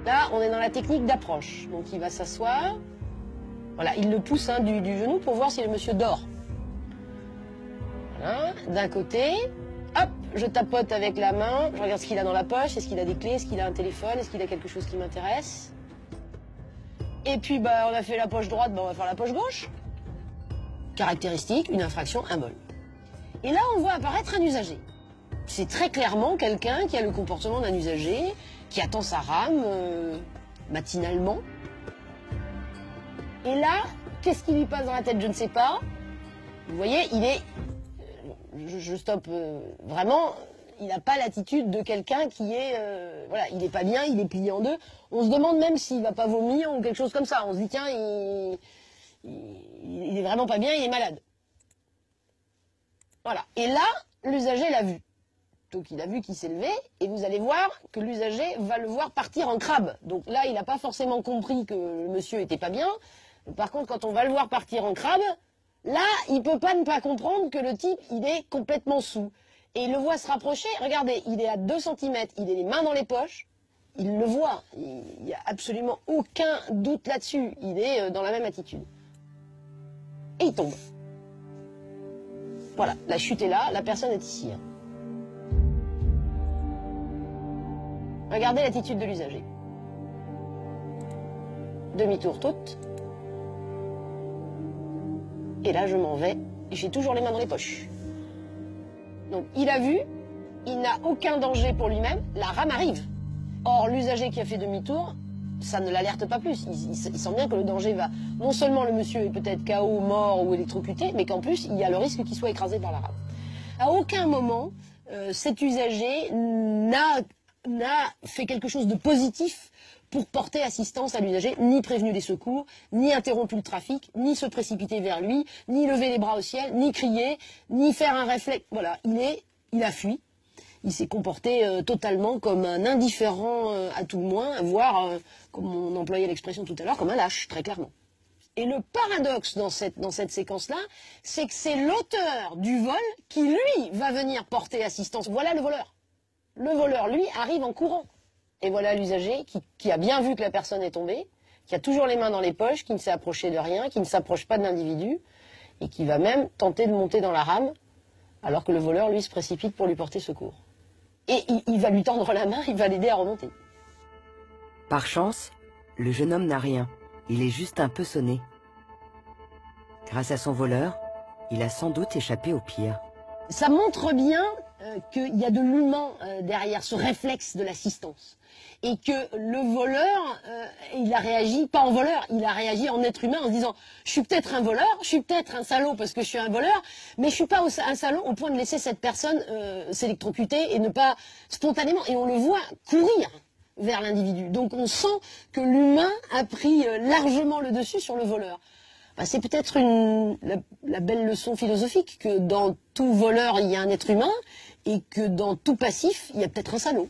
Là, on est dans la technique d'approche. Donc il va s'asseoir. Voilà, il le pousse du genou pour voir si le monsieur dort. Voilà, d'un côté. Hop, je tapote avec la main. Je regarde ce qu'il a dans la poche. Est-ce qu'il a des clés? Est-ce qu'il a un téléphone? Est-ce qu'il a quelque chose qui m'intéresse? Et puis, bah, on a fait la poche droite, bah, on va faire la poche gauche. Caractéristique, une infraction, un vol. Et là, on voit apparaître un usager. C'est très clairement quelqu'un qui a le comportement d'un usager, qui attend sa rame matinalement. Et là, qu'est-ce qui lui passe dans la tête? Je ne sais pas. Vous voyez, il est... Je stoppe vraiment, il n'a pas l'attitude de quelqu'un qui est... voilà, il n'est pas bien, il est plié en deux. On se demande même s'il ne va pas vomir ou quelque chose comme ça. On se dit, tiens, il est vraiment pas bien, il est malade. Voilà. Et là, l'usager l'a vu. Donc il a vu qu'il s'est levé, et vous allez voir que l'usager va le voir partir en crabe. Donc là, il n'a pas forcément compris que le monsieur était pas bien. Par contre, quand on va le voir partir en crabe, là, il peut pas ne pas comprendre que le type, il est complètement saoul. Et il le voit se rapprocher, regardez, il est à 2 cm, il a les mains dans les poches, il le voit, il n'y a absolument aucun doute là-dessus, il est dans la même attitude. Et il tombe. Voilà, la chute est là, la personne est ici. Regardez l'attitude de l'usager. Demi-tour toute. Et là, je m'en vais, et j'ai toujours les mains dans les poches. Donc, il a vu, il n'a aucun danger pour lui-même, la rame arrive. Or, l'usager qui a fait demi-tour, ça ne l'alerte pas plus. Il sent bien que le danger va... Non seulement le monsieur est peut-être KO, mort ou électrocuté, mais qu'en plus, il y a le risque qu'il soit écrasé par la rame. À aucun moment, cet usager n'a fait quelque chose de positif pour porter assistance à l'usager, ni prévenu des secours, ni interrompu le trafic, ni se précipiter vers lui, ni lever les bras au ciel, ni crier, ni faire un réflexe. Voilà, il a fui. Il s'est comporté totalement comme un indifférent à tout le moins, voire, comme on employait l'expression tout à l'heure, comme un lâche, très clairement. Et le paradoxe dans cette séquence-là, c'est que c'est l'auteur du vol qui, lui, va venir porter assistance. Voilà le voleur. Le voleur, lui, arrive en courant. Et voilà l'usager qui a bien vu que la personne est tombée, qui a toujours les mains dans les poches, qui ne s'est approché de rien, qui ne s'approche pas de l'individu, et qui va même tenter de monter dans la rame, alors que le voleur, lui, se précipite pour lui porter secours. Et il va lui tendre la main, il va l'aider à remonter. Par chance, le jeune homme n'a rien. Il est juste un peu sonné. Grâce à son voleur, il a sans doute échappé au pire. Ça montre bien qu'il y a de l'humain derrière ce réflexe de l'assistance. Et que le voleur, il a réagi pas en voleur, il a réagi en être humain en se disant « Je suis peut-être un voleur, je suis peut-être un salaud parce que je suis un voleur, mais je suis pas un salaud au point de laisser cette personne s'électrocuter et ne pas spontanément... » Et on le voit courir vers l'individu. Donc on sent que l'humain a pris largement le dessus sur le voleur. Ben, c'est peut-être la belle leçon philosophique que dans tout voleur, il y a un être humain et que dans tout passif, il y a peut-être un salaud.